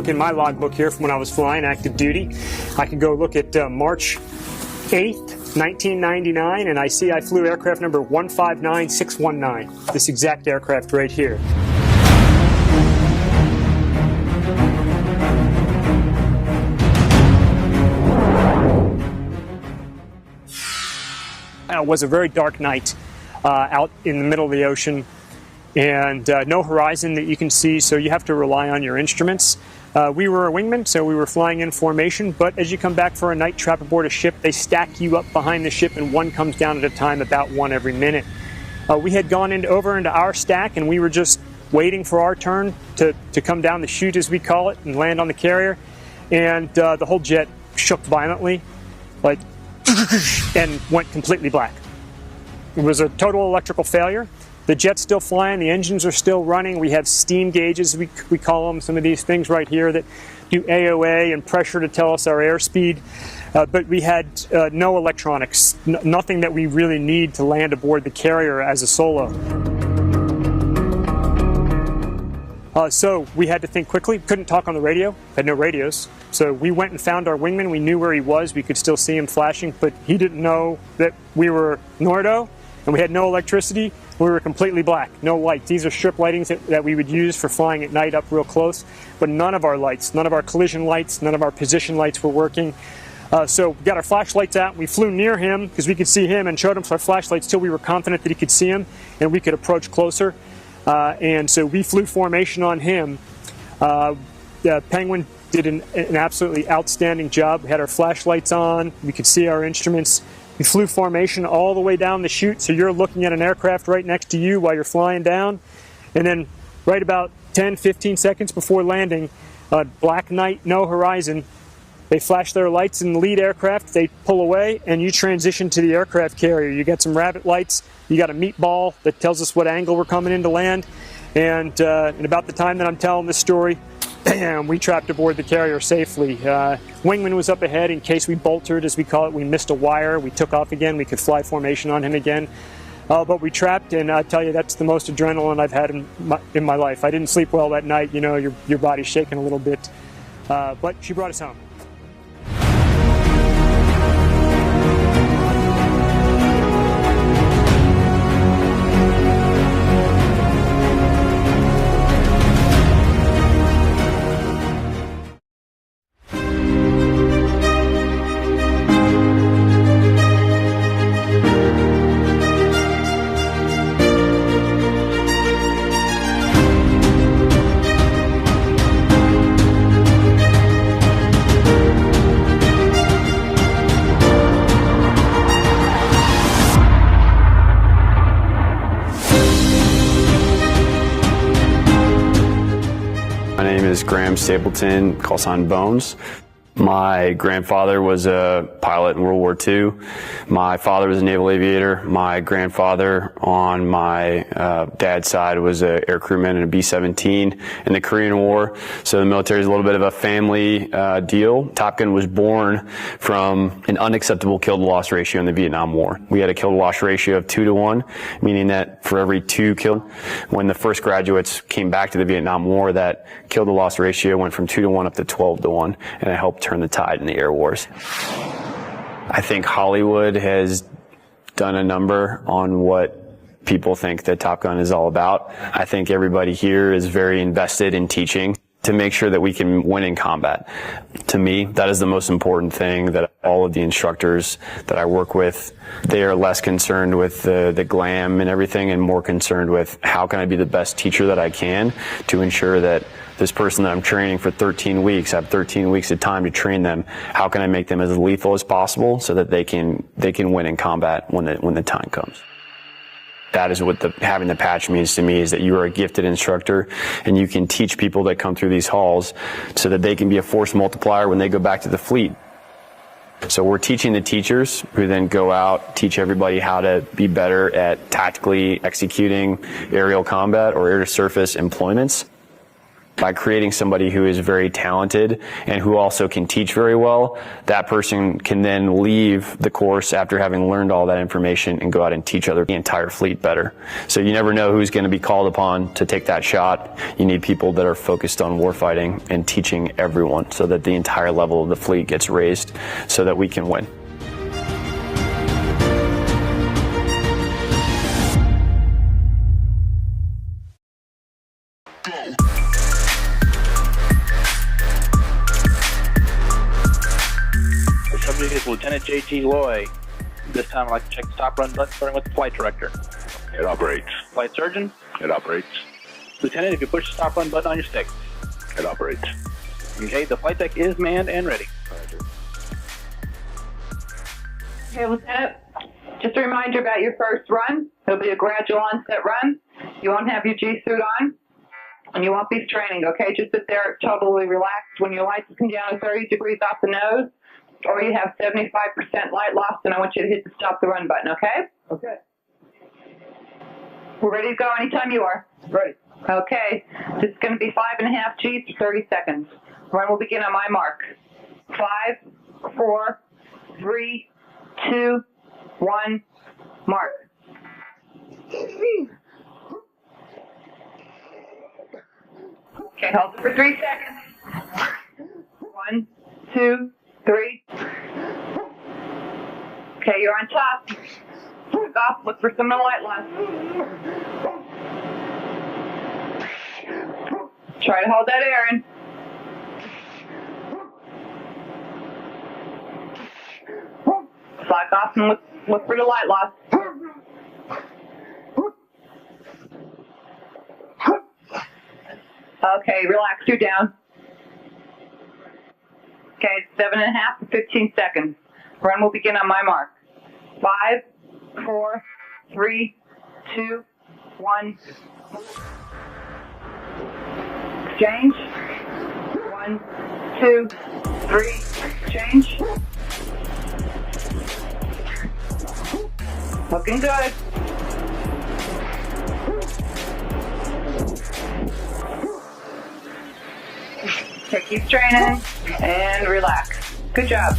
look in my logbook here from when I was flying active duty. I can go look at March 8th, 1999, and I see I flew aircraft number 159619, this exact aircraft right here. It was a very dark night out in the middle of the ocean, and no horizon that you can see, so you have to rely on your instruments. We were a wingman, so we were flying in formation, but as you come back for a night trap aboard a ship, they stack you up behind the ship, and one comes down at a time, about one every minute. We had gone over into our stack, and we were just waiting for our turn to come down the chute, as we call it, and land on the carrier, and the whole jet shook violently, like, and went completely black. It was a total electrical failure. The jet's still flying, the engines are still running. We have steam gauges, we call them, some of these things right here that do AOA and pressure to tell us our airspeed. But we had no electronics, nothing that we really need to land aboard the carrier as a solo. So we had to think quickly. Couldn't talk on the radio, had no radios. So we went and found our wingman. We knew where he was. We could still see him flashing, but he didn't know that we were Nordo, and we had no electricity. We were completely black, no lights. These are strip lightings that we would use for flying at night up real close, but none of our lights, none of our collision lights, none of our position lights were working. So we got our flashlights out. We flew near him because we could see him and showed him our flashlights till we were confident that he could see him and we could approach closer. And so we flew formation on him. The Penguin did an absolutely outstanding job. We had our flashlights on. We could see our instruments. We flew formation all the way down the chute, so you're looking at an aircraft right next to you while you're flying down. And then right about 10, 15 seconds before landing, black night, no horizon, they flash their lights in the lead aircraft, they pull away, and you transition to the aircraft carrier. You got some rabbit lights, you got a meatball that tells us what angle we're coming in to land, and about the time that I'm telling this story, we trapped aboard the carrier safely. Wingman was up ahead in case we boltered, as we call it. We missed a wire, we took off again, we could fly formation on him again. But we trapped, and I tell you, that's the most adrenaline I've had in my life. I didn't sleep well that night, you know, your body's shaking a little bit. But she brought us home. My name is Graham Stapleton, call sign Bones. My grandfather was a pilot in World War II. My father was a naval aviator. My grandfather on my dad's side was an air crewman in a B-17 in the Korean War. So the military is a little bit of a family deal. Top Gun was born from an unacceptable kill-to-loss ratio in the Vietnam War. We had a kill-to-loss ratio of 2-to-1, meaning that for every 2 killed, when the first graduates came back to the Vietnam War, that kill-to-loss ratio went from 2-to-1 up to 12-to-1, and it helped turn the tide in the air wars. I think Hollywood has done a number on what people think that Top Gun is all about. I think everybody here is very invested in teaching to make sure that we can win in combat. To me, that is the most important thing, that all of the instructors that I work with, they are less concerned with the glam and everything and more concerned with how can I be the best teacher that I can to ensure that this person that I'm training for 13 weeks, I have 13 weeks of time to train them. How can I make them as lethal as possible so that they can win in combat when the time comes? That is what having the patch means to me, is that you are a gifted instructor and you can teach people that come through these halls so that they can be a force multiplier when they go back to the fleet. So we're teaching the teachers who then go out, teach everybody how to be better at tactically executing aerial combat or air-to-surface employments. By creating somebody who is very talented and who also can teach very well, that person can then leave the course after having learned all that information and go out and teach the entire fleet better. So you never know who's going to be called upon to take that shot. You need people that are focused on warfighting and teaching everyone so that the entire level of the fleet gets raised so that we can win. Subject is Lieutenant J.T. Loy. This time I'd like to check the stop run button starting with the flight director. It operates. Flight surgeon. It operates. Lieutenant, if you push the stop run button on your stick. It operates. Okay, the flight deck is manned and ready. Okay, Lieutenant, just a reminder about your first run. It'll be a gradual onset run. You won't have your G-suit on, and you won't be straining, okay? Just sit there totally relaxed. When your lights come down to 30 degrees off the nose, or you have 75% light loss, and I want you to hit the stop the run button, okay? Okay. We're ready to go anytime you are. Ready. Okay, this is going to be 5.5 Gs for 30 seconds. Run will begin on my mark. 5, 4, 3, 2, 1, mark. Okay, hold it for 3 seconds. 1, 2, 3. Okay, you're on top. Look off, look for some light loss. Try to hold that air in. Slack off and look for the light loss. Okay, relax, you're down. Okay, it's 7.5 to 15 seconds. Run will begin on my mark. 5, 4, 3, 2, 1. Exchange. 1, 2, 3. Exchange. Looking good. Okay, keep training and relax. Good job.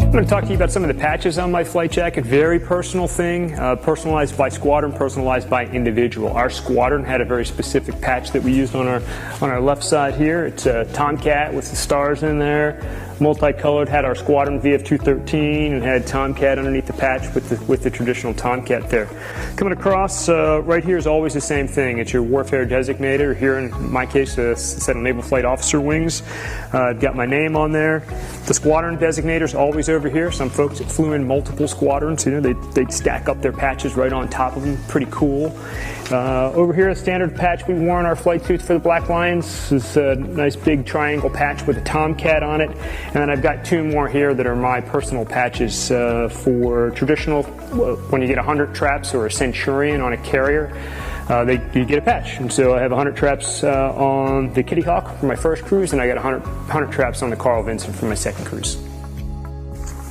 I'm going to talk to you about some of the patches on my flight jacket. Very personal thing, personalized by squadron, personalized by individual. Our squadron had a very specific patch that we used on our left side here. It's a Tomcat with the stars in there, multicolored. Had our squadron VF-213 and had Tomcat underneath the patch with the traditional Tomcat there. Coming across right here is always the same thing. It's your warfare designator. Here in my case, a set of Naval Flight Officer wings. I've got my name on there. The squadron designator is always over here. Some folks that flew in multiple squadrons, you know, they'd stack up their patches right on top of them. Pretty cool. Over here, a standard patch we wore on our flight suits for the Black Lions. This is a nice big triangle patch with a Tomcat on it. And then I've got 2 more here that are my personal patches for traditional, when you get 100 traps or a Centurion on a carrier. You get a patch. And so I have 100 traps on the Kitty Hawk for my first cruise, and I got 100 traps on the Carl Vinson for my second cruise.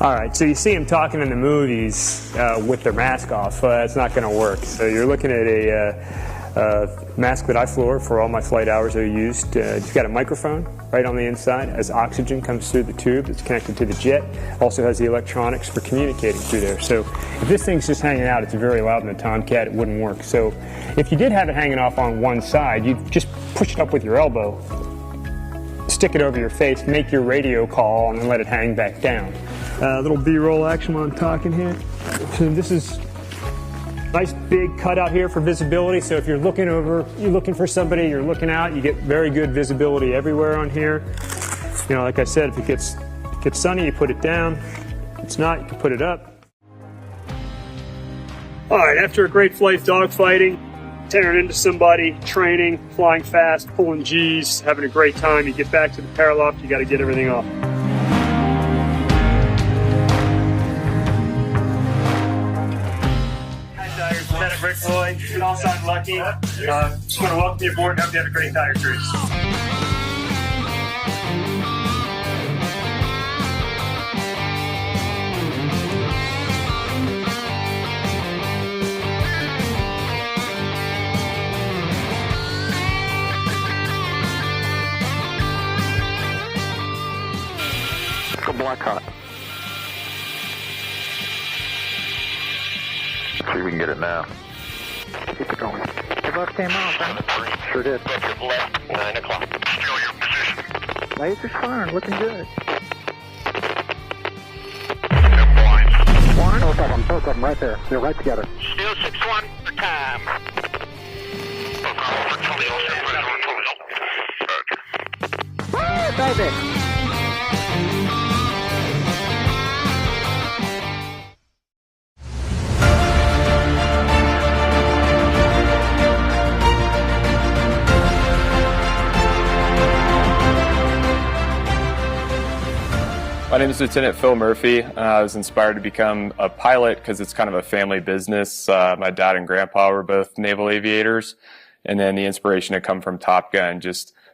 All right, so you see them talking in the movies with their mask off. It's not going to work. So you're looking at a mask that I flew for all my flight hours I used. It's got a microphone right on the inside as oxygen comes through the tube that's connected to the jet. Also has the electronics for communicating through there. So if this thing's just hanging out, it's very loud in the Tomcat, it wouldn't work. So if you did have it hanging off on one side, you'd just push it up with your elbow, stick it over your face, make your radio call, and then let it hang back down. Little B-roll action while I'm talking here. So this is nice big cutout here for visibility. So if you're looking for somebody, you're looking out, you get very good visibility everywhere on here. You know, like I said, if it gets sunny, you put it down. If it's not, you can put it up. All right, after a great flight dogfighting, tearing into somebody, training, flying fast, pulling G's, having a great time, you get back to the paraloft, you got to get everything off. Rick Roy, call sign Lucky. Just want to welcome you aboard and hope you have a great tire cruise. Blackhawk. See if we can get it now. Keep it going. The bus came off, huh? Sure did. Left, 9 o'clock. Still your position. Laser's firing, looking good. One. Both of them right there. They're right together. Still 6-1 for time. Woo, baby! My name is Lieutenant Phil Murphy. I was inspired to become a pilot because it's kind of a family business. My dad and grandpa were both naval aviators, and then the inspiration had come from Top Gun,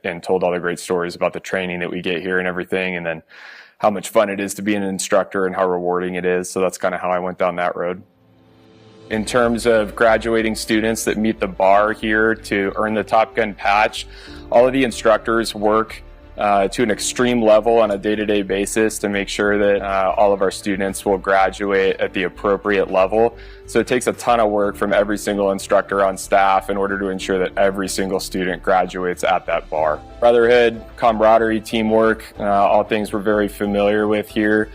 and told all the great stories about the training that we get here and everything, and then how much fun it is to be an instructor and how rewarding it is. So that's kind of how I went down that road. In terms of graduating students that meet the bar here to earn the Top Gun patch, all of the instructors work to an extreme level on a day-to-day basis to make sure that all of our students will graduate at the appropriate level. So it takes a ton of work from every single instructor on staff in order to ensure that every single student graduates at that bar. Brotherhood, camaraderie, teamwork, all things we're very familiar with here.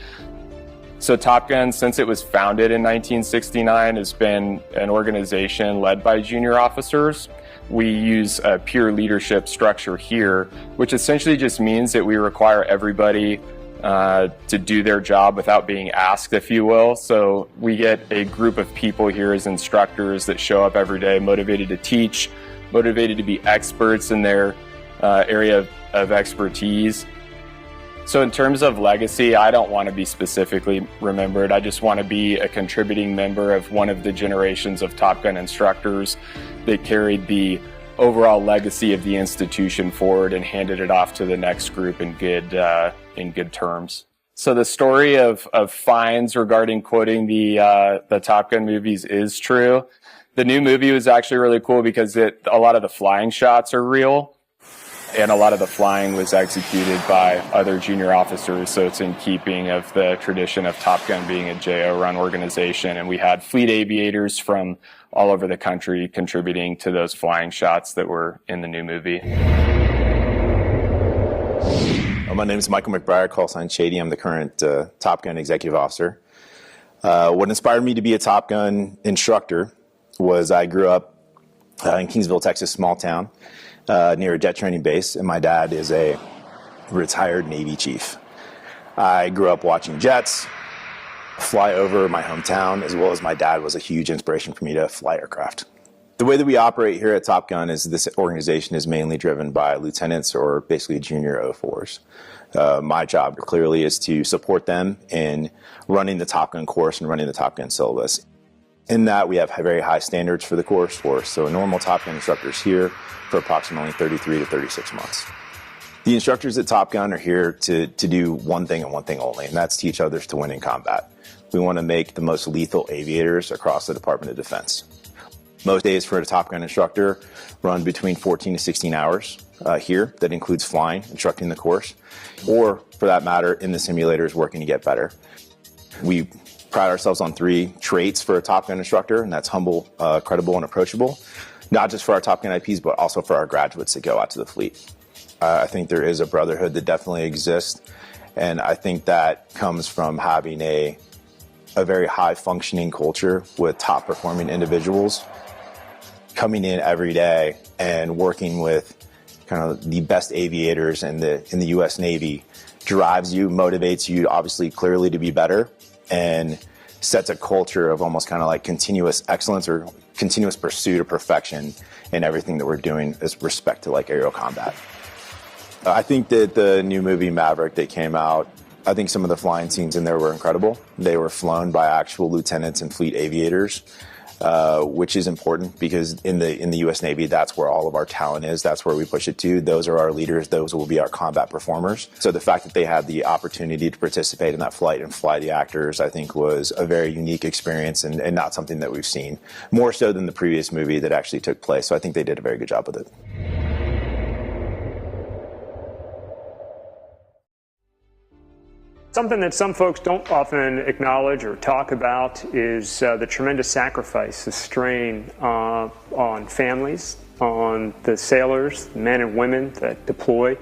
So Top Gun, since it was founded in 1969, has been an organization led by junior officers. We use a peer leadership structure here, which essentially just means that we require everybody to do their job without being asked, if you will. So we get a group of people here as instructors that show up every day motivated to teach, motivated to be experts in their area of expertise. So in terms of legacy, I don't want to be specifically remembered. I just want to be a contributing member of one of the generations of Top Gun instructors that carried the overall legacy of the institution forward and handed it off to the next group in good terms. So the story of fines regarding quoting the Top Gun movies is true. The new movie was actually really cool because a lot of the flying shots are real. And a lot of the flying was executed by other junior officers, so it's in keeping of the tradition of Top Gun being a JO-run organization. And we had fleet aviators from all over the country contributing to those flying shots that were in the new movie. My name is Michael McBride, call sign Shady. I'm the current Top Gun executive officer. What inspired me to be a Top Gun instructor was I grew up in Kingsville, Texas, small town. Near a jet training base, and my dad is a retired Navy chief. I grew up watching jets fly over my hometown, as well as my dad was a huge inspiration for me to fly aircraft. The way that we operate here at Top Gun is this organization is mainly driven by lieutenants or basically junior 04s. My job clearly is to support them in running the Top Gun course and running the Top Gun syllabus. In that, we have very high standards for the course. So a normal Top Gun instructor is here for approximately 33 to 36 months. The instructors at Top Gun are here to do one thing and one thing only, and that's teach others to win in combat. We want to make the most lethal aviators across the Department of Defense. Most days for a Top Gun instructor run between 14 to 16 hours here. That includes flying, instructing the course, or for that matter, in the simulators working to get better. We pride ourselves on 3 traits for a Top Gun instructor, and that's humble, credible, and approachable. Not just for our Top Gun IPs, but also for our graduates that go out to the fleet. I think there is a brotherhood that definitely exists, and I think that comes from having a very high-functioning culture with top-performing individuals coming in every day and working with kind of the best aviators in the U.S. Navy drives you, motivates you, obviously, clearly to be better, and sets a culture of almost kind of like continuous excellence or continuous pursuit of perfection in everything that we're doing with respect to like aerial combat. I think that the new movie Maverick that came out, I think some of the flying scenes in there were incredible. They were flown by actual lieutenants and fleet aviators. which is important because in the U.S. Navy, that's where all of our talent is. That's where we push it to. Those are our leaders. Those will be our combat performers. So the fact that they had the opportunity to participate in that flight and fly the actors, I think, was a very unique experience and not something that we've seen, more so than the previous movie that actually took place. So I think they did a very good job with it. Something that some folks don't often acknowledge or talk about is the tremendous sacrifice, the strain on families, on the sailors, men and women that deploy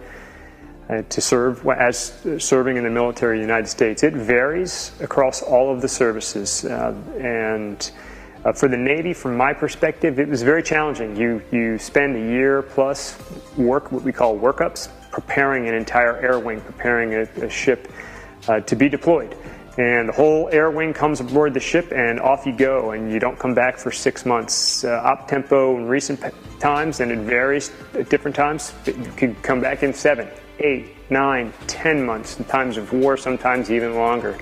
to serve as serving in the military of the United States. It varies across all of the services, and for the Navy, from my perspective, it was very challenging. You spend a year plus what we call workups, preparing an entire air wing, preparing a ship to be deployed. And the whole air wing comes aboard the ship and off you go, and you don't come back for 6 months. Op tempo in recent times, and it varies at different times, you could come back in 7, 8, 9, 10 months in times of war, sometimes even longer.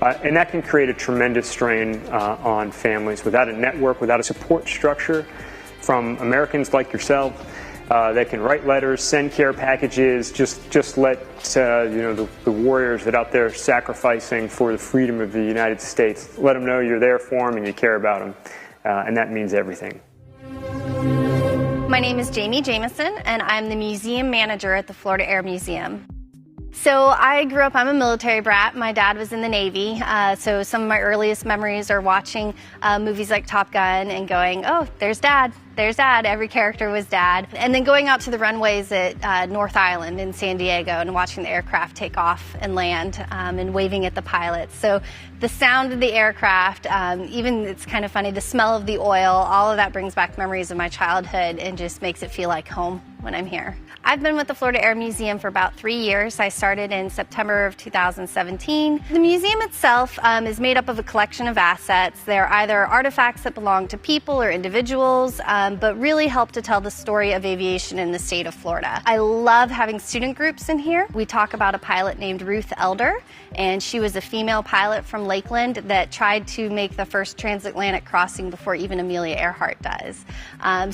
And that can create a tremendous strain on families. Without a network, without a support structure from Americans like yourself, that can write letters, send care packages, just let the warriors that are out there sacrificing for the freedom of the United States, let them know you're there for them and you care about them, and that means everything. My name is Jamie Jameson, and I'm the museum manager at the Florida Air Museum. So I grew up, I'm a military brat. My dad was in the Navy, so some of my earliest memories are watching movies like Top Gun and going, oh, there's Dad. There's Dad. Every character was Dad. And then going out to the runways at North Island in San Diego and watching the aircraft take off and land and waving at the pilots. So the sound of the aircraft, even it's kind of funny, the smell of the oil, all of that brings back memories of my childhood and just makes it feel like home when I'm here. I've been with the Florida Air Museum for about 3 years. I started in September of 2017. The museum itself is made up of a collection of assets. They're either artifacts that belong to people or individuals, but really help to tell the story of aviation in the state of Florida. I love having student groups in here. We talk about a pilot named Ruth Elder, and she was a female pilot from Lakeland that tried to make the first transatlantic crossing before even Amelia Earhart does.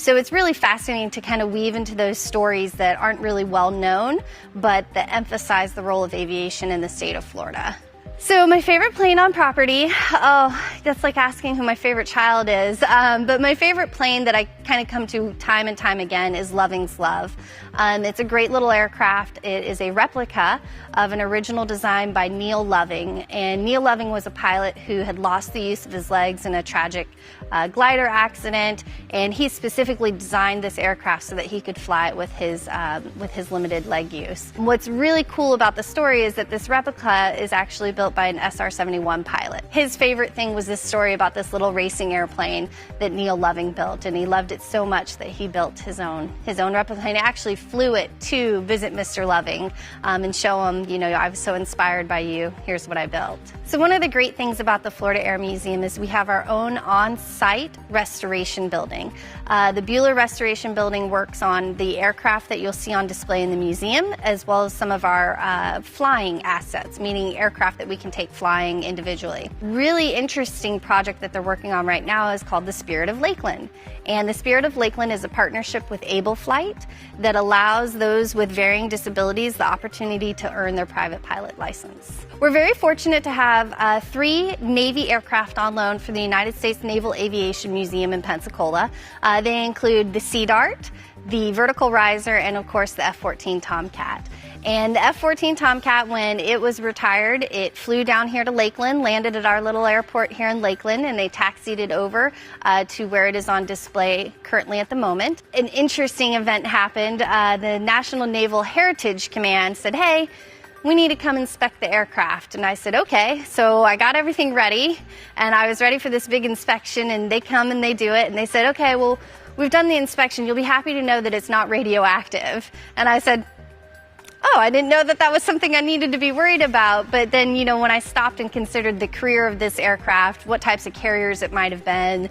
So it's really fascinating to kind of weave into those stories that aren't really well known, but that emphasize the role of aviation in the state of Florida. So my favorite plane on property, oh, that's like asking who my favorite child is, but my favorite plane that I kind of come to time and time again is Loving's Love. It's a great little aircraft. It is a replica of an original design by Neil Loving, and Neil Loving was a pilot who had lost the use of his legs in a tragic glider accident, and he specifically designed this aircraft so that he could fly it with his limited leg use. What's really cool about the story is that this replica is actually built by an SR-71 pilot. His favorite thing was this story about this little racing airplane that Neil Loving built, and he loved it so much that he built his own replica. He actually flew it to visit Mr. Loving and show him, I was so inspired by you, here's what I built. So one of the great things about the Florida Air Museum is we have our own on-site restoration building. The Bueller Restoration Building works on the aircraft that you'll see on display in the museum, as well as some of our flying assets, meaning aircraft that we can take flying individually. Really interesting project that they're working on right now is called the Spirit of Lakeland. And the Spirit of Lakeland is a partnership with Able Flight that allows those with varying disabilities the opportunity to earn their private pilot license. We're very fortunate to have 3 Navy aircraft on loan for the United States Naval Aviation Museum in Pensacola. They include the Sea Dart, the Vertical Riser, and of course the F-14 Tomcat. And the F-14 Tomcat, when it was retired, it flew down here to Lakeland, landed at our little airport here in Lakeland, and they taxied it over to where it is on display currently at the moment. An interesting event happened. The National Naval Heritage Command said, hey, we need to come inspect the aircraft. And I said, okay. So I got everything ready, and I was ready for this big inspection, and they come and they do it, and they said, okay, well, we've done the inspection. You'll be happy to know that it's not radioactive. And I said, oh, I didn't know that that was something I needed to be worried about. But then, when I stopped and considered the career of this aircraft, what types of carriers it might have been,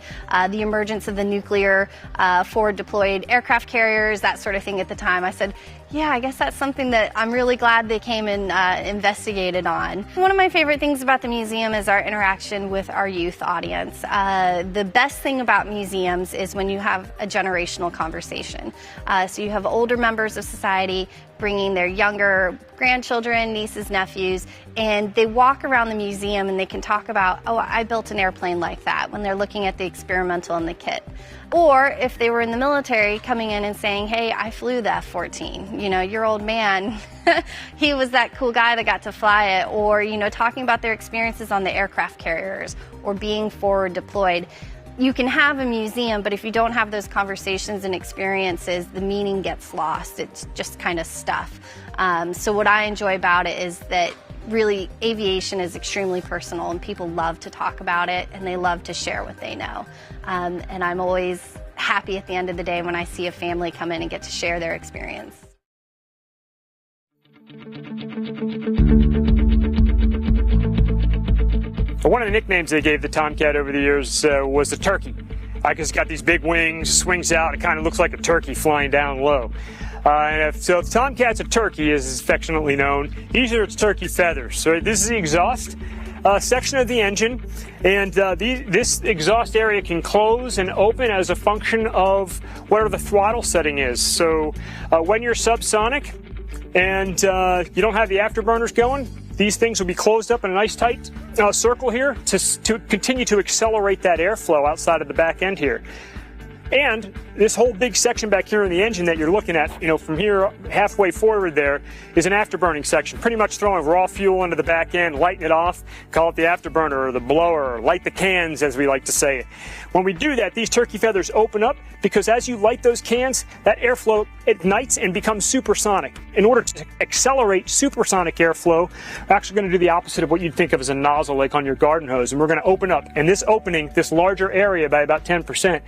the emergence of the nuclear forward deployed aircraft carriers, that sort of thing at the time, I said, Yeah, I guess that's something that I'm really glad they came and investigated on. One of my favorite things about the museum is our interaction with our youth audience. The best thing about museums is when you have a generational conversation. So you have older members of society bringing their younger grandchildren, nieces, nephews, and they walk around the museum and they can talk about, oh, I built an airplane like that, when they're looking at the experimental and the kit. Or if they were in the military, coming in and saying, hey, I flew the F-14. You know, your old man, he was that cool guy that got to fly it. Or, you know, talking about their experiences on the aircraft carriers or being forward deployed. You can have a museum, but if you don't have those conversations and experiences, the meaning gets lost. It's just kind of stuff. So what I enjoy about it is that really aviation is extremely personal and people love to talk about it and they love to share what they know. And I'm always happy at the end of the day when I see a family come in and get to share their experience. One of the nicknames they gave the Tomcat over the years was the turkey. Because it's got these big wings, swings out, it kind of looks like a turkey flying down low. So if Tomcat's a turkey, as is affectionately known, these are its turkey feathers. So this is the exhaust section of the engine, and this exhaust area can close and open as a function of whatever the throttle setting is. So when you're subsonic and you don't have the afterburners going, these things will be closed up in a nice tight circle here to continue to accelerate that airflow outside of the back end here. And this whole big section back here in the engine that you're looking at, you know, from here halfway forward there is an afterburning section, pretty much throwing raw fuel into the back end, lighting it off, call it the afterburner or the blower, or light the cans as we like to say it. When we do that, these turkey feathers open up because as you light those cans, that airflow ignites and becomes supersonic. In order to accelerate supersonic airflow, we're actually going to do the opposite of what you'd think of as a nozzle like on your garden hose, and we're going to open up. And this opening, this larger area by about 10%,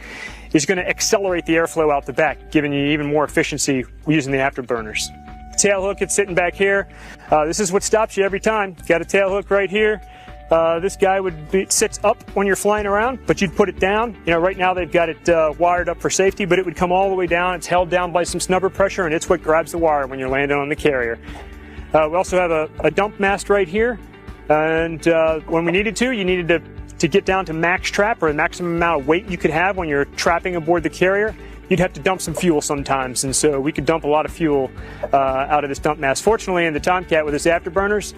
is going to accelerate the airflow out the back, giving you even more efficiency using the afterburners. Tail hook, it's sitting back here. This is what stops you every time. Got a tail hook right here. This guy sits up when you're flying around, but you'd put it down. You know, right now they've got it wired up for safety, but it would come all the way down. It's held down by some snubber pressure, and it's what grabs the wire when you're landing on the carrier. We also have a dump mast right here, and when we needed to, you needed to get down to max trap, or the maximum amount of weight you could have when you're trapping aboard the carrier, you'd have to dump some fuel sometimes, and so we could dump a lot of fuel out of this dump mast. Fortunately, in the Tomcat with its afterburners,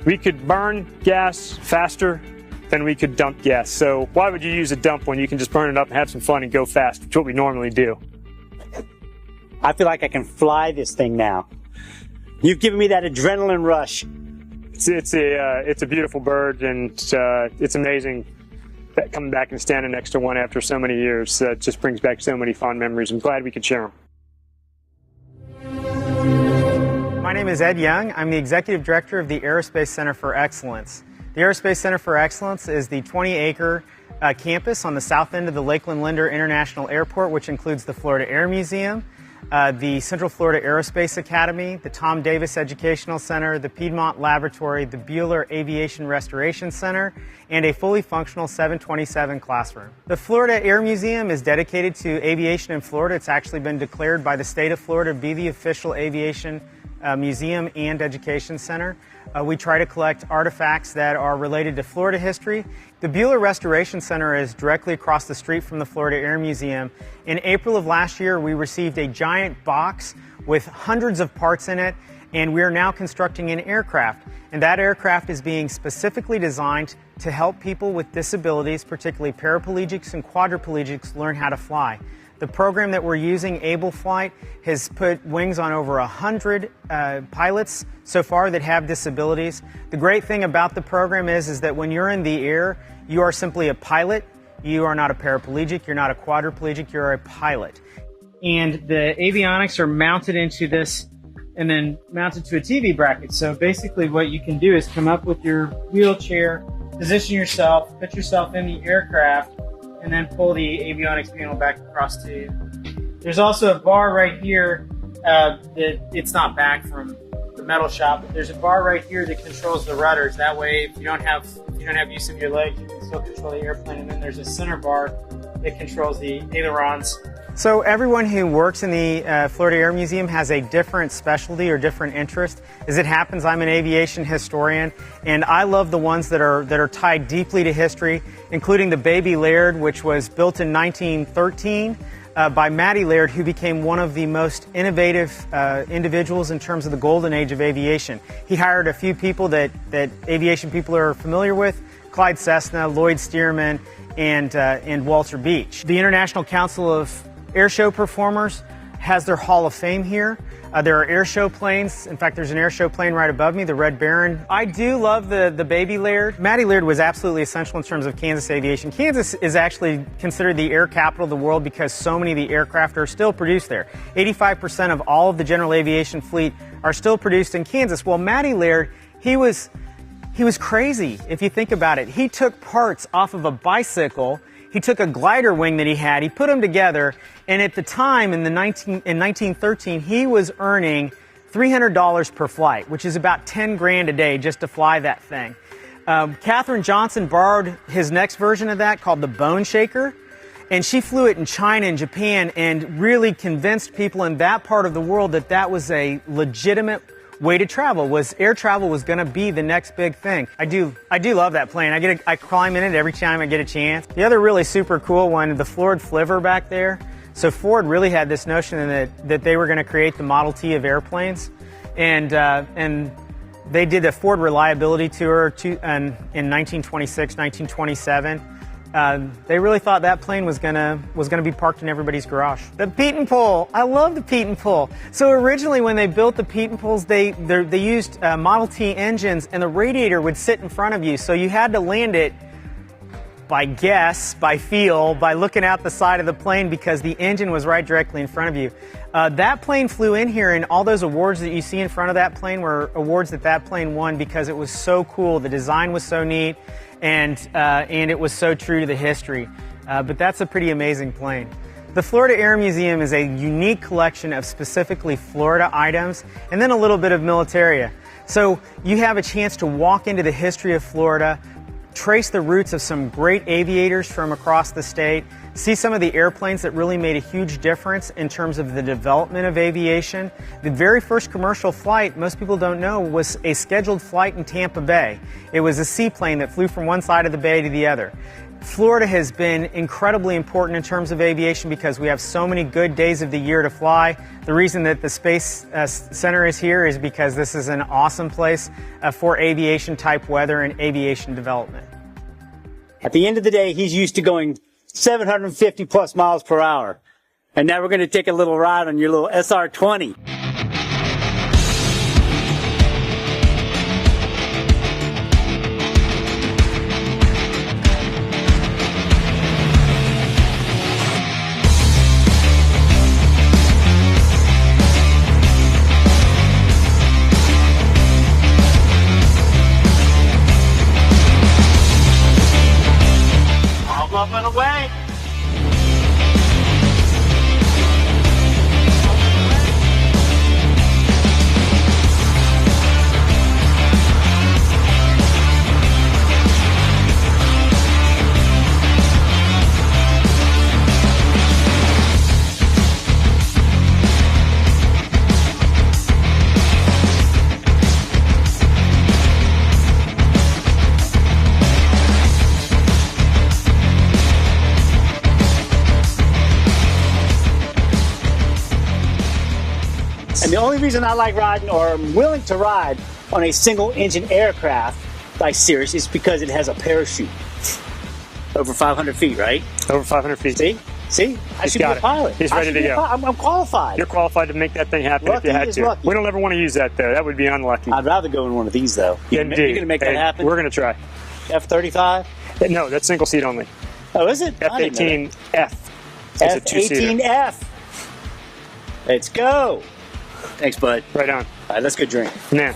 we could burn gas faster than we could dump gas. So why would you use a dump when you can just burn it up and have some fun and go fast, which is what we normally do. I feel like I can fly this thing now. You've given me that adrenaline rush. It's a beautiful bird, and it's amazing that coming back and standing next to one after so many years. It just brings back so many fond memories. I'm glad we could share them. My name is Ed Young. I'm the Executive Director of the Aerospace Center for Excellence. The Aerospace Center for Excellence is the 20-acre campus on the south end of the Lakeland Linder International Airport, which includes the Florida Air Museum, the Central Florida Aerospace Academy, the Tom Davis Educational Center, the Piedmont Laboratory, the Bueller Aviation Restoration Center, and a fully functional 727 classroom. The Florida Air Museum is dedicated to aviation in Florida. It's actually been declared by the state of Florida to be the official aviation museum and education center. We try to collect artifacts that are related to Florida history. The Bueller Restoration Center is directly across the street from the Florida Air Museum. In April of last year, we received a giant box with hundreds of parts in it, and we are now constructing an aircraft. And that aircraft is being specifically designed to help people with disabilities, particularly paraplegics and quadriplegics, learn how to fly. The program that we're using, Able Flight, has put wings on over 100 pilots so far that have disabilities. The great thing about the program is that when you're in the air, you are simply a pilot. You are not a paraplegic, you're not a quadriplegic, you're a pilot. And the avionics are mounted into this and then mounted to a TV bracket. So basically what you can do is come up with your wheelchair, position yourself, put yourself in the aircraft, and then pull the avionics panel back across to you. There's also a bar right here that it's not back from the metal shop, but there's a bar right here that controls the rudders. That way, if you don't have use of your legs, you can still control the airplane. And then there's a center bar that controls the ailerons. So everyone who works in the Florida Air Museum has a different specialty or different interest. As it happens, I'm an aviation historian, and I love the ones that are tied deeply to history, including the Baby Laird, which was built in 1913 by Matty Laird, who became one of the most innovative individuals in terms of the golden age of aviation. He hired a few people that aviation people are familiar with: Clyde Cessna, Lloyd Stearman, and Walter Beach. The International Council of Airshow Performers has their Hall of Fame here. There are airshow planes. In fact, there's an airshow plane right above me, the Red Baron. I do love the Baby Laird. Matty Laird was absolutely essential in terms of Kansas aviation. Kansas is actually considered the air capital of the world because so many of the aircraft are still produced there. 85% of all of the general aviation fleet are still produced in Kansas. Well, Matty Laird, he was crazy if you think about it. He took parts off of a bicycle. He took a glider wing that he had, he put them together, and at the time, in 1913, he was earning $300 per flight, which is about 10 grand a day just to fly that thing. Katherine Johnson borrowed his next version of that, called the Bone Shaker, and she flew it in China and Japan and really convinced people in that part of the world that that was a legitimate way to travel. Air travel was going to be the next big thing. I do love that plane. I climb in it every time I get a chance. The other really super cool one, the Ford Flivver back there. So Ford really had this notion that they were going to create the Model T of airplanes, and they did a Ford reliability tour in 1926, 1927. They really thought that plane was gonna be parked in everybody's garage. The Pete and Pull, I love the Pete and Pull. So originally, when they built the Pete and Pulls, they used Model T engines, and the radiator would sit in front of you. So you had to land it by guess, by feel, by looking out the side of the plane because the engine was right directly in front of you. That plane flew in here, and all those awards that you see in front of that plane were awards that plane won because it was so cool. The design was so neat. And it was so true to the history. But that's a pretty amazing plane. The Florida Air Museum is a unique collection of specifically Florida items and then a little bit of militaria. So you have a chance to walk into the history of Florida, trace the roots of some great aviators from across the state, see some of the airplanes that really made a huge difference in terms of the development of aviation. The very first commercial flight, most people don't know, was a scheduled flight in Tampa Bay. It was a seaplane that flew from one side of the bay to the other. Florida has been incredibly important in terms of aviation because we have so many good days of the year to fly. The reason that the Space Center is here is because this is an awesome place for aviation type weather and aviation development. At the end of the day, he's used to going 750 plus miles per hour. And now we're going to take a little ride on your little SR-20. Up and away. And the only reason I like riding, or I'm willing to ride, on a single-engine aircraft like Cirrus is because it has a parachute. Over 500 feet, right? Over 500 feet. See? I should be a pilot. He's ready to go. I'm qualified. You're qualified to make that thing happen if you had to. Lucky. We don't ever want to use that, though. That would be unlucky. I'd rather go in one of these, though. Indeed. You're going to make that happen? We're going to try. F-35? No, that's single seat only. Oh, is it? F-18F. It's a two-seater. F-18F. Let's go. Thanks, bud. Right on. All right, let's go drink. Nah.